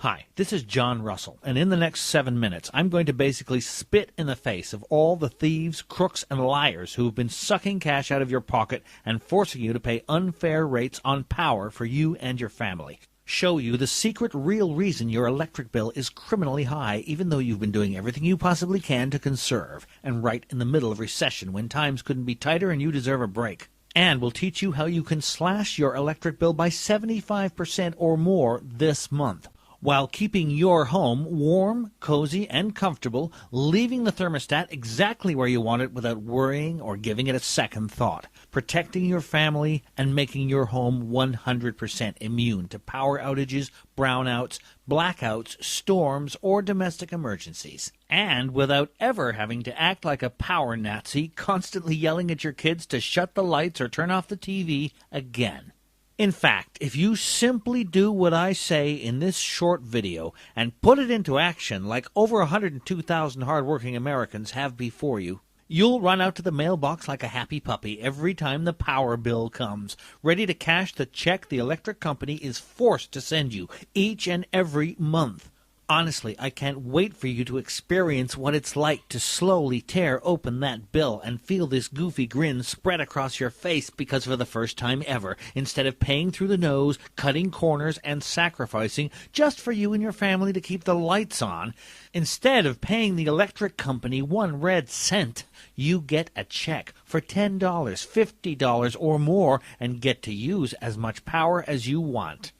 Hi, this is John Russell, and in the next 7 minutes, I'm going to basically spit in the face of all the thieves, crooks, and liars who have been sucking cash out of your pocket and forcing you to pay unfair rates on power for you and your family. Show you the secret real reason your electric bill is criminally high, even though you've been doing everything you possibly can to conserve, and right in the middle of recession when times couldn't be tighter and you deserve a break. And we'll teach you how you can slash your electric bill by 75% or more this month, while keeping your home warm, cozy, and comfortable, leaving the thermostat exactly where you want it without worrying or giving it a second thought, protecting your family and making your home 100% immune to power outages, brownouts, blackouts, storms, or domestic emergencies. And without ever having to act like a power Nazi, constantly yelling at your kids to shut the lights or turn off the TV again. In fact, if you simply do what I say in this short video and put it into action like over 102,000 hardworking Americans have before you, you'll run out to the mailbox like a happy puppy every time the power bill comes, ready to cash the check the electric company is forced to send you each and every month. Honestly, I can't wait for you to experience what it's like to slowly tear open that bill and feel this goofy grin spread across your face because for the first time ever, instead of paying through the nose, cutting corners, and sacrificing just for you and your family to keep the lights on, instead of paying the electric company 1 red cent, you get a check for $10, $50, or more and get to use as much power as you want.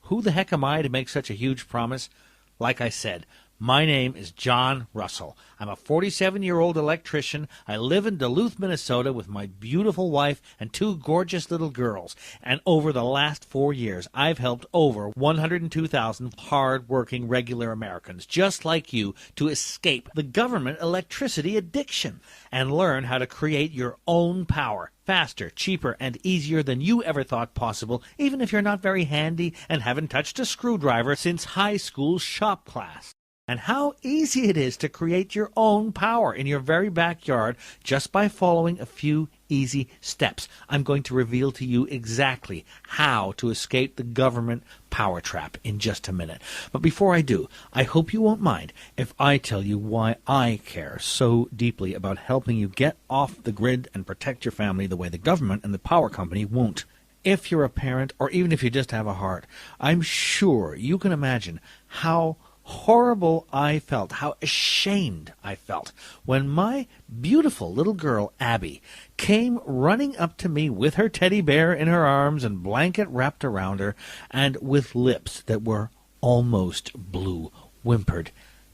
Who the heck am I to make such a huge promise? Like I said, my name is John Russell. I'm a 47-year-old electrician. I live in Duluth, Minnesota with my beautiful wife and 2 gorgeous little girls. And over the last 4 years, I've helped over 102,000 hard-working regular Americans just like you to escape the government electricity addiction and learn how to create your own power faster, cheaper, and easier than you ever thought possible, even if you're not very handy and haven't touched a screwdriver since high school shop class. And how easy it is to create your own power in your very backyard just by following a few easy steps. I'm going to reveal to you exactly how to escape the government power trap in just a minute. But before I do, I hope you won't mind if I tell you why I care so deeply about helping you get off the grid and protect your family the way the government and the power company won't. If you're a parent, or even if you just have a heart, I'm sure you can imagine how horrible I felt, how ashamed I felt when my beautiful little girl, Abby, came running up to me with her teddy bear in her arms and blanket wrapped around her, and with lips that were almost blue, whimpered,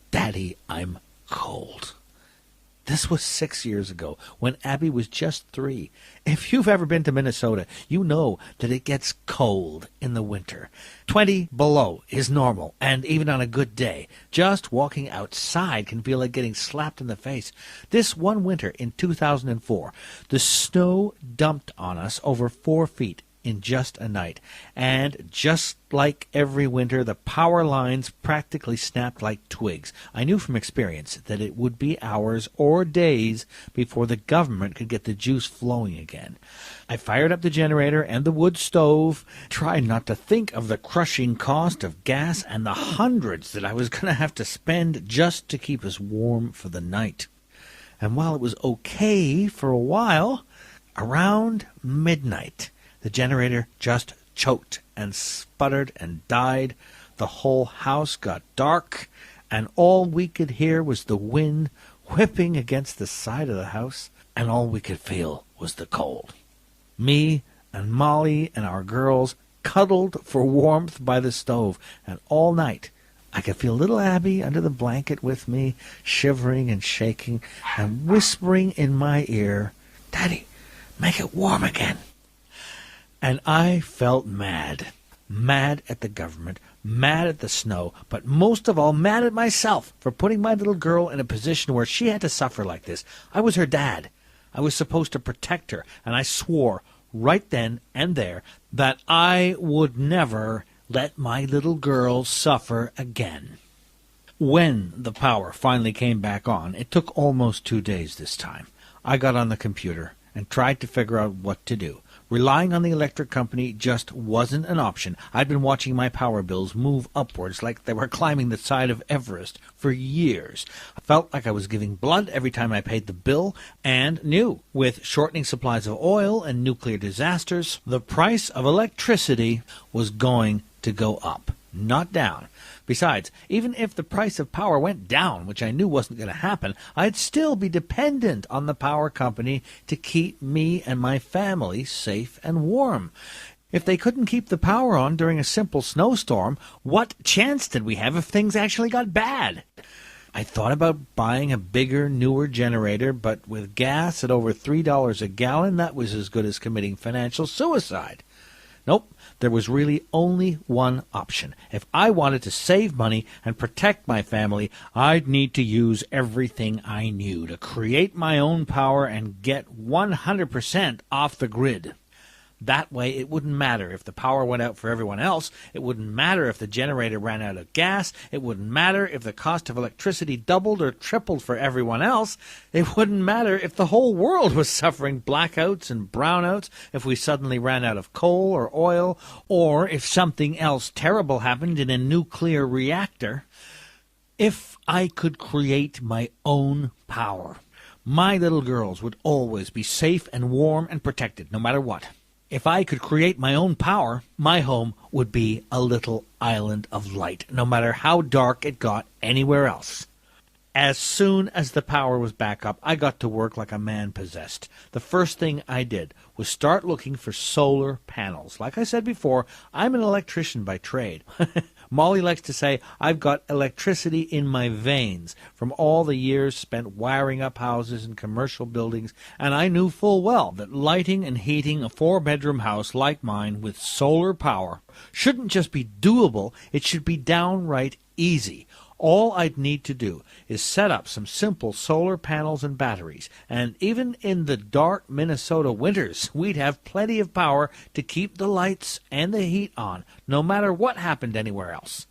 "Daddy, I'm cold." This was 6 years ago, when Abby was just 3. If you've ever been to Minnesota, you know that it gets cold in the winter. 20 below is normal, and even on a good day, just walking outside can feel like getting slapped in the face. This one winter in 2004, the snow dumped on us over 4 feet in just a night, and just like every winter, the power lines practically snapped like twigs. I knew from experience that it would be hours or days before the government could get the juice flowing again. I fired up the generator and the wood stove, tried not to think of the crushing cost of gas and the hundreds that I was going to have to spend just to keep us warm for the night. And while it was okay for a while, around midnight, the generator just choked and sputtered and died. The whole house got dark, and all we could hear was the wind whipping against the side of the house, and all we could feel was the cold. Me and Molly and our girls cuddled for warmth by the stove, and all night I could feel little Abby under the blanket with me, shivering and shaking, and whispering in my ear, "Daddy, make it warm again." And I felt mad. Mad at the government, mad at the snow, but most of all mad at myself for putting my little girl in a position where she had to suffer like this. I was her dad. I was supposed to protect her, and I swore right then and there that I would never let my little girl suffer again. When the power finally came back on, it took almost 2 days this time. I got on the computer and tried to figure out what to do. Relying on the electric company just wasn't an option. I'd been watching my power bills move upwards like they were climbing the side of Everest for years. I felt like I was giving blood every time I paid the bill, and knew, with shortening supplies of oil and nuclear disasters, the price of electricity was going to go up, not down. Besides, even if the price of power went down, which I knew wasn't going to happen, I'd still be dependent on the power company to keep me and my family safe and warm. If they couldn't keep the power on during a simple snowstorm, what chance did we have if things actually got bad? I thought about buying a bigger, newer generator, but with gas at over $3 a gallon, that was as good as committing financial suicide. Nope, there was really only one option. If I wanted to save money and protect my family, I'd need to use everything I knew to create my own power and get 100% off the grid. That way, it wouldn't matter if the power went out for everyone else. It wouldn't matter if the generator ran out of gas. It wouldn't matter if the cost of electricity doubled or tripled for everyone else. It wouldn't matter if the whole world was suffering blackouts and brownouts, if we suddenly ran out of coal or oil, or if something else terrible happened in a nuclear reactor. If I could create my own power, my little girls would always be safe and warm and protected, no matter what. If I could create my own power, my home would be a little island of light, no matter how dark it got anywhere else. As soon as the power was back up, I got to work like a man possessed. The first thing I did was start looking for solar panels. Like I said before, I'm an electrician by trade. Molly likes to say I've got electricity in my veins from all the years spent wiring up houses and commercial buildings, and I knew full well that lighting and heating a 4-bedroom house like mine with solar power shouldn't just be doable, it should be downright easy. All I'd need to do is set up some simple solar panels and batteries, and even in the dark Minnesota winters, we'd have plenty of power to keep the lights and the heat on, no matter what happened anywhere else.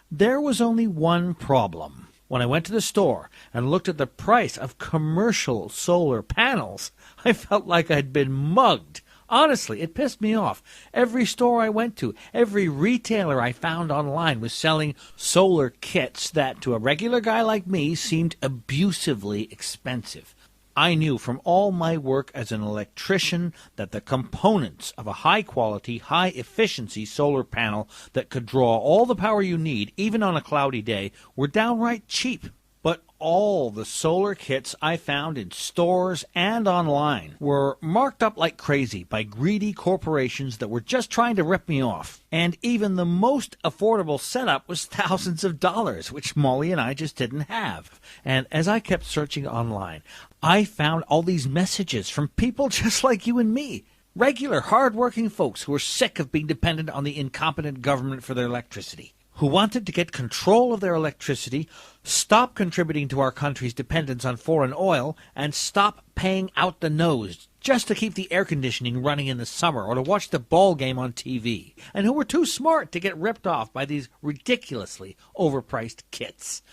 There was only one problem. When I went to the store and looked at the price of commercial solar panels, I felt like I'd been mugged. Honestly, it pissed me off. Every store I went to, every retailer I found online was selling solar kits that, to a regular guy like me, seemed abusively expensive. I knew from all my work as an electrician that the components of a high-quality, high-efficiency solar panel that could draw all the power you need, even on a cloudy day, were downright cheap. But all the solar kits I found in stores and online were marked up like crazy by greedy corporations that were just trying to rip me off. And even the most affordable setup was thousands of dollars, which Molly and I just didn't have. And as I kept searching online, I found all these messages from people just like you and me. Regular, hard-working folks who were sick of being dependent on the incompetent government for their electricity, who wanted to get control of their electricity, stop contributing to our country's dependence on foreign oil, and stop paying out the nose just to keep the air conditioning running in the summer or to watch the ball game on TV, and who were too smart to get ripped off by these ridiculously overpriced kits.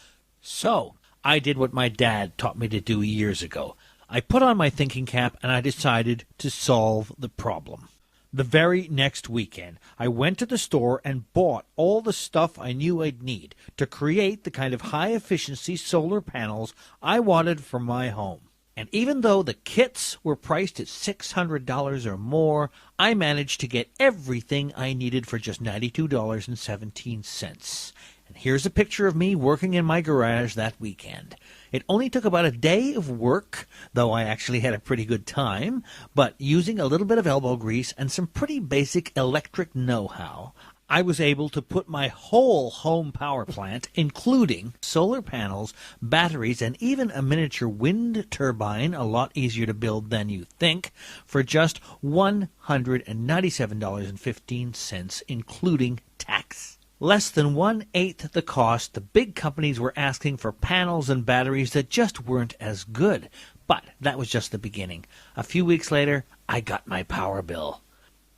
So I did what my dad taught me to do years ago. I put on my thinking cap and I decided to solve the problem. The very next weekend, I went to the store and bought all the stuff I knew I'd need to create the kind of high-efficiency solar panels I wanted for my home. And even though the kits were priced at $600 or more, I managed to get everything I needed for just $92.17. And here's a picture of me working in my garage that weekend. It only took about a day of work, though I actually had a pretty good time, but using a little bit of elbow grease and some pretty basic electric know-how, I was able to put my whole home power plant, including solar panels, batteries, and even a miniature wind turbine, a lot easier to build than you think, for just $197.15, including tax. Less than 1/8 the cost the big companies were asking for panels and batteries that just weren't as good. But that was just the beginning. A few weeks later, I got my power bill.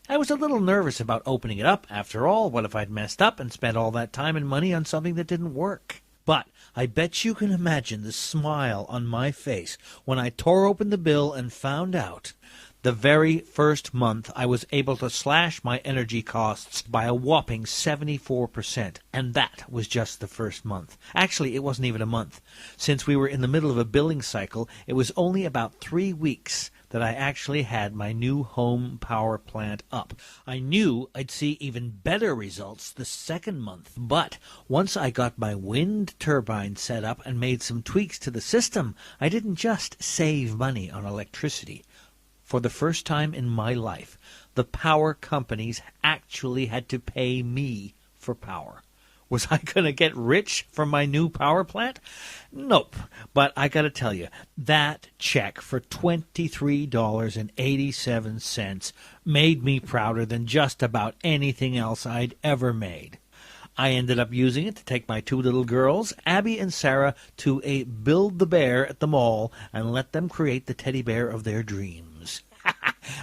I was a little nervous about opening it up. After all, what if I'd messed up and spent all that time and money on something that didn't work? But I bet you can imagine the smile on my face when I tore open the bill and found out The very first month, I was able to slash my energy costs by a whopping 74%, and that was just the first month. Actually, it wasn't even a month. Since we were in the middle of a billing cycle, it was only about 3 weeks that I actually had my new home power plant up. I knew I'd see even better results the second month, but once I got my wind turbine set up and made some tweaks to the system, I didn't just save money on electricity. For the first time in my life, the power companies actually had to pay me for power. Was I going to get rich from my new power plant? Nope. But I got to tell you, that check for $23.87 made me prouder than just about anything else I'd ever made. I ended up using it to take my 2 little girls, Abby and Sarah, to a Build-A-Bear at the mall and let them create the teddy bear of their dreams.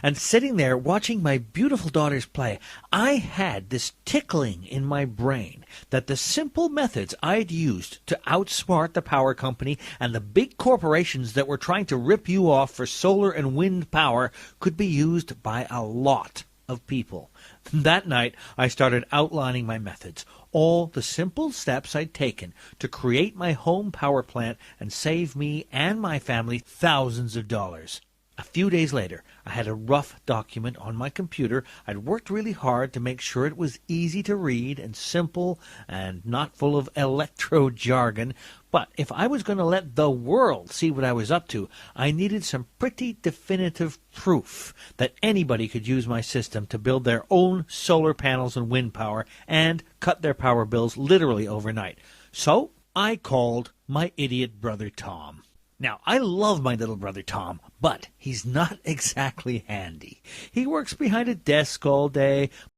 And sitting there watching my beautiful daughters play, I had this tickling in my brain that the simple methods I'd used to outsmart the power company and the big corporations that were trying to rip you off for solar and wind power could be used by a lot of people. That night, I started outlining my methods, all the simple steps I'd taken to create my home power plant and save me and my family thousands of dollars. A few days later, I had a rough document on my computer. I'd worked really hard to make sure it was easy to read and simple and not full of electro jargon. But if I was going to let the world see what I was up to, I needed some pretty definitive proof that anybody could use my system to build their own solar panels and wind power and cut their power bills literally overnight. So I called my idiot brother Tom. Now, I love my little brother Tom, but he's not exactly handy. He works behind a desk all day,